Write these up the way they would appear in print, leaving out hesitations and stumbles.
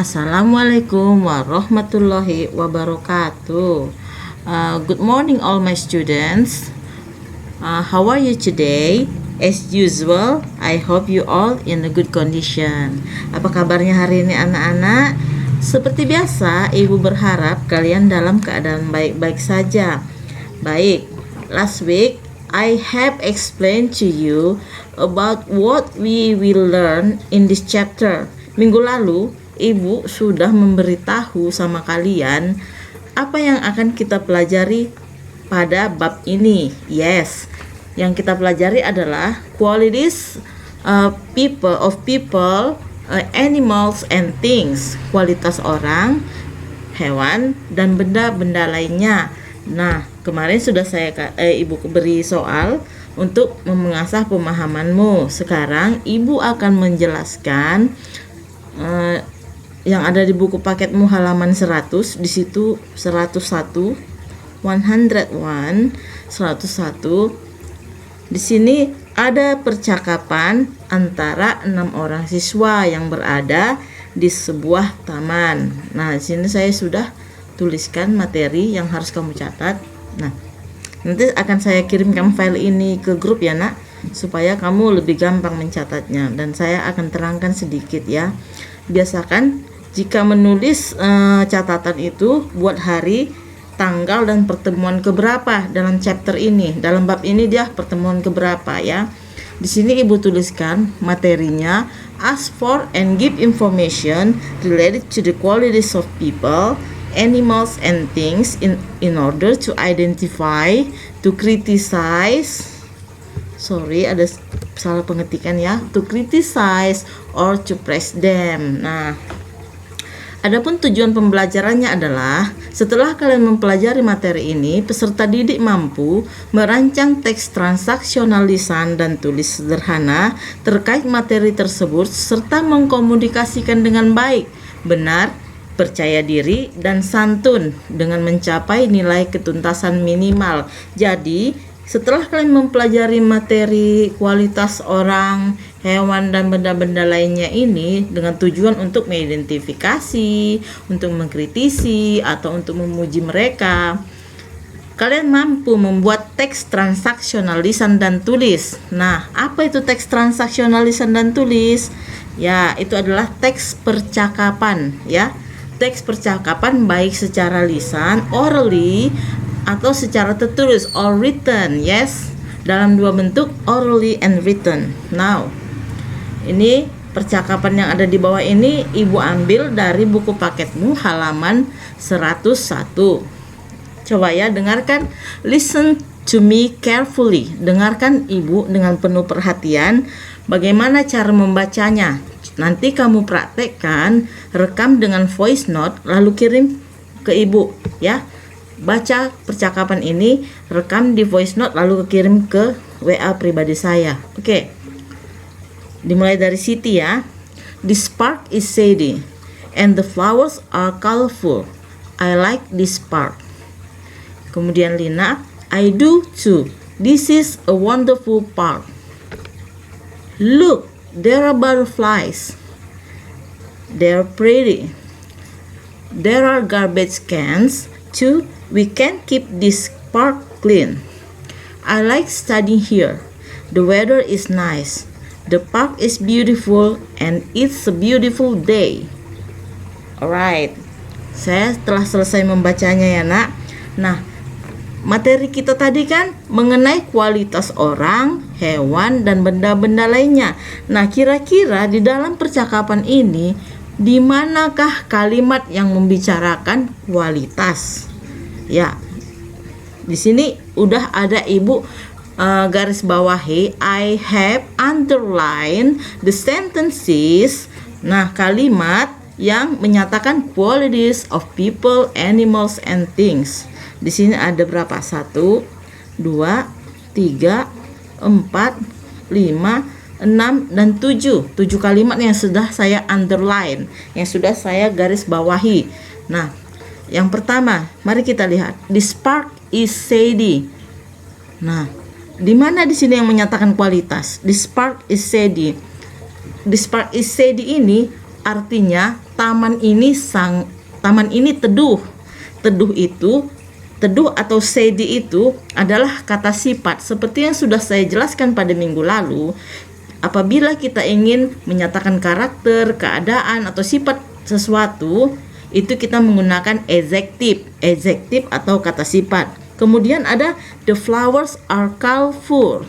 Assalamualaikum warahmatullahi wabarakatuh. Good morning all my students. How are you today? As usual, I hope you all in a good condition. Apa kabarnya hari ini anak-anak? Seperti biasa, Ibu berharap kalian dalam keadaan baik-baik saja. Baik, last week I have explained to you about what we will learn in this chapter. Minggu lalu Ibu sudah memberitahu sama kalian apa yang akan kita pelajari pada bab ini. Yes, yang kita pelajari adalah qualities people, animals and things. Kualitas orang, hewan, dan benda-benda lainnya. Nah, kemarin sudah Ibu beri soal untuk mengasah pemahamanmu. Sekarang Ibu akan menjelaskan yang ada di buku paketmu halaman 100, di situ 101, 101. Di sini ada percakapan antara 6 orang siswa yang berada di sebuah taman. Nah, di sini saya sudah tuliskan materi yang harus kamu catat. Nah, nanti akan saya kirimkan file ini ke grup ya, Nak, supaya kamu lebih gampang mencatatnya, dan saya akan terangkan sedikit ya. Biasakan jika menulis catatan itu buat hari, tanggal, dan pertemuan keberapa dalam chapter ini. Dalam bab ini dia pertemuan keberapa ya. Di sini Ibu tuliskan materinya, ask for and give information related to the qualities of people, animals and things in order to identify, to criticize. Sorry, ada salah pengetikan ya. To criticize or to praise them. Nah, adapun tujuan pembelajarannya adalah setelah kalian mempelajari materi ini, peserta didik mampu merancang teks transaksional lisan dan tulis sederhana terkait materi tersebut serta mengkomunikasikan dengan baik, benar, percaya diri, dan santun dengan mencapai nilai ketuntasan minimal. Jadi, setelah kalian mempelajari materi kualitas orang, hewan, dan benda-benda lainnya ini dengan tujuan untuk mengidentifikasi, untuk mengkritisi, atau untuk memuji mereka, kalian mampu membuat teks transaksional lisan dan tulis. Nah, apa itu teks transaksional lisan dan tulis? Ya, itu adalah teks percakapan ya. Teks percakapan baik secara lisan, orally, atau secara tertulis, or written. Yes, dalam dua bentuk, orally and written. Now, ini percakapan yang ada di bawah ini Ibu ambil dari buku paketmu halaman 101. Coba ya, dengarkan. Listen to me carefully. Dengarkan Ibu dengan penuh perhatian bagaimana cara membacanya. Nanti kamu praktekkan, rekam dengan voice note, lalu kirim ke Ibu ya. Baca percakapan ini, rekam di voice note, lalu kirim ke WA pribadi saya. Oke. Dimulai dari Siti ya. This park is shady and the flowers are colorful. I like this park. Kemudian Lina, I do too. This is a wonderful park. Look, there are butterflies. They're pretty. There are garbage cans too. We can keep this park clean. I like studying here. The weather is nice. The park is beautiful and it's a beautiful day. Alright. Saya telah selesai membacanya ya, Nak. Nah, materi kita tadi kan mengenai kualitas orang, hewan, dan benda-benda lainnya. Nah, kira-kira di dalam percakapan ini, di manakah kalimat yang membicarakan kualitas? Ya, di sini udah ada Ibu garis bawahi. I have underlined the sentences. Nah, kalimat yang menyatakan qualities of people, animals, and things. Di sini ada berapa? 1, 2, 3, 4, 5, 6, dan 7. 7 kalimat yang sudah saya underline, yang sudah saya garis bawahi. Nah, yang pertama, mari kita lihat. This park is shady. Nah, di mana di sini yang menyatakan kualitas? This park is shady. This park is shady ini artinya taman ini teduh. Teduh atau shady itu adalah kata sifat. Seperti yang sudah saya jelaskan pada minggu lalu, apabila kita ingin menyatakan karakter, keadaan, atau sifat sesuatu, itu kita menggunakan adjective atau kata sifat. Kemudian ada the flowers are colorful.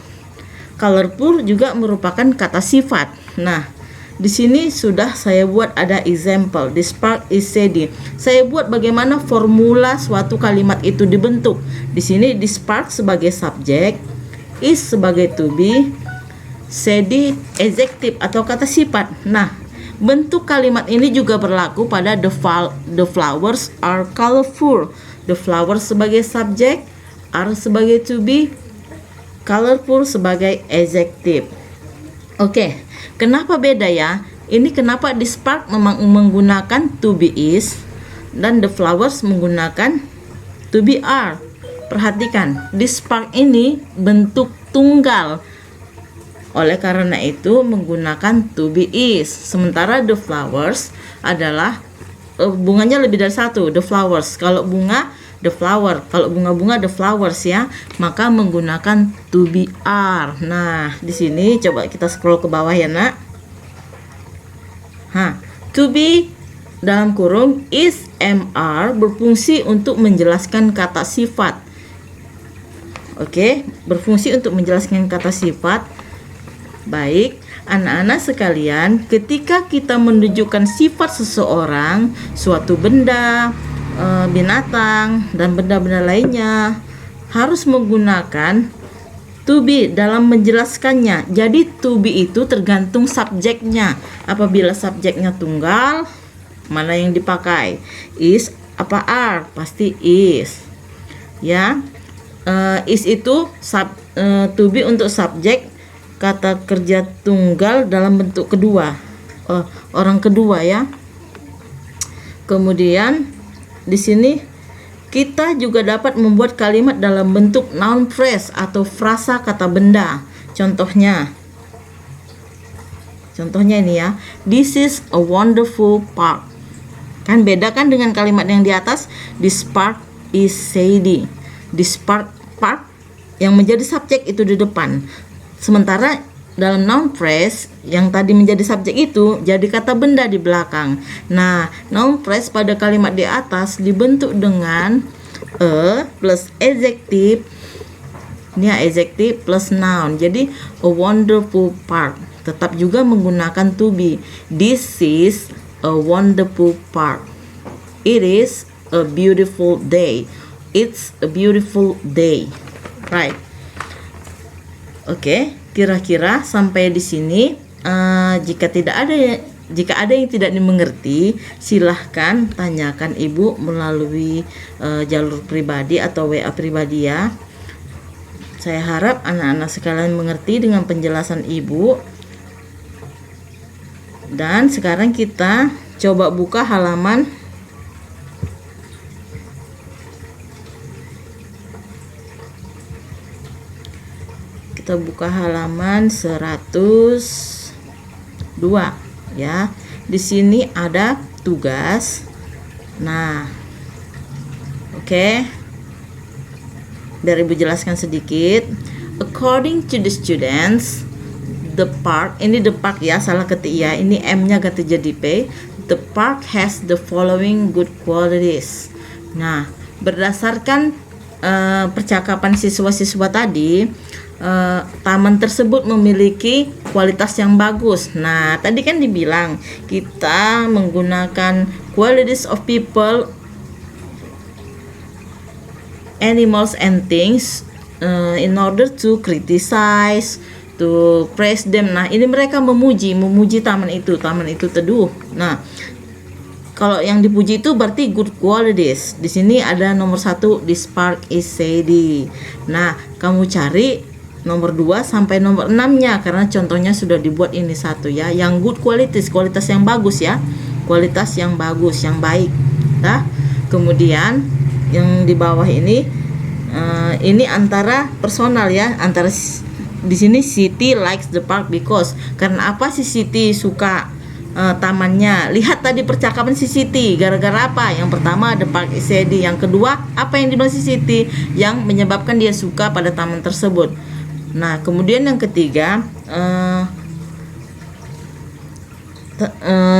Colorful juga merupakan kata sifat. Nah, di sini sudah saya buat ada example. This park is shady. Saya buat bagaimana formula suatu kalimat itu dibentuk. Di sini this park sebagai subjek, is sebagai to be, shady adjective atau kata sifat. Nah, bentuk kalimat ini juga berlaku pada the flowers are colorful. The flowers sebagai subjek, are sebagai to be, colorful sebagai adjective. Oke, kenapa beda ya? Ini kenapa this park memang menggunakan to be is dan the flowers menggunakan to be are. Perhatikan, this park ini bentuk tunggal. Oleh karena itu menggunakan to be is. Sementara the flowers adalah bunganya lebih dari satu, the flowers. Kalau bunga the flower, kalau bunga-bunga the flowers ya, maka menggunakan to be are. Nah, di sini coba kita scroll ke bawah ya, Nak. To be dalam kurung is mr berfungsi untuk menjelaskan kata sifat. Oke, berfungsi untuk menjelaskan kata sifat. Baik, anak-anak sekalian, ketika kita menunjukkan sifat seseorang, suatu benda, binatang, dan benda-benda lainnya, harus menggunakan to be dalam menjelaskannya. Jadi to be itu tergantung subjeknya. Apabila subjeknya tunggal, mana yang dipakai? Is apa are? Pasti is. Ya, is itu to be untuk subjek kata kerja tunggal dalam bentuk kedua, orang kedua ya. Kemudian di sini kita juga dapat membuat kalimat dalam bentuk noun phrase atau frasa kata benda. Contohnya ini ya, this is a wonderful park. Kan beda kan dengan kalimat yang di atas, this park is shady. This park yang menjadi subjek itu di depan. Sementara dalam noun phrase yang tadi menjadi subjek itu jadi kata benda di belakang. Nah, noun phrase pada kalimat di atas dibentuk dengan a plus adjective. Ini adjective plus noun. Jadi a wonderful park tetap juga menggunakan to be. This is a wonderful park. It is a beautiful day. It's a beautiful day. Right. Oke, kira-kira sampai di sini. Jika ada yang tidak dimengerti, silahkan tanyakan Ibu melalui jalur pribadi atau WA pribadi ya. Saya harap anak-anak sekalian mengerti dengan penjelasan Ibu. Dan sekarang kita coba buka halaman kita buka halaman 102 ya. Di sini ada tugas. Nah, oke. Biar Ibu jelaskan sedikit. According to the students, the park, ini the park ya, salah ketik ya. Ini M-nya ganti jadi P. The park has the following good qualities. Nah, berdasarkan percakapan siswa-siswa tadi, taman tersebut memiliki kualitas yang bagus. Nah, tadi kan dibilang kita menggunakan qualities of people, animals and things in order to criticize, to praise them. Nah, ini mereka memuji taman itu teduh. Nah, kalau yang dipuji itu berarti good qualities. Di sini ada nomor 1, this park is shady. Nah, kamu cari nomor 2 sampai nomor 6-nya karena contohnya sudah dibuat ini satu ya. Yang good qualities, kualitas yang bagus ya. Kualitas yang bagus, yang baik. Nah, kemudian yang di bawah ini antara personal ya, antara di sini Siti likes the park because. Karena apa sih Siti suka tamannya. Lihat tadi percakapan si Siti, gara-gara apa? Yang pertama ada Park Sedi, yang kedua apa yang dibilang si Siti yang menyebabkan dia suka pada taman tersebut. Nah, kemudian yang ketiga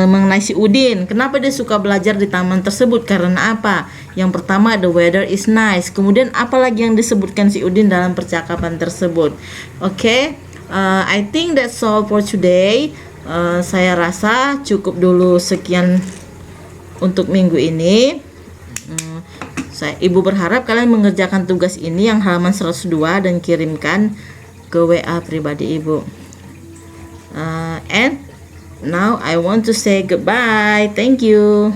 mengenai si Udin, kenapa dia suka belajar di taman tersebut, karena apa? Yang pertama the weather is nice. Kemudian apa lagi yang disebutkan si Udin dalam percakapan tersebut? Oke, I think that's all for today. Saya rasa cukup dulu sekian untuk minggu ini. Ibu berharap kalian mengerjakan tugas ini yang halaman 102 dan kirimkan ke WA pribadi Ibu. And now I want to say goodbye. Thank you.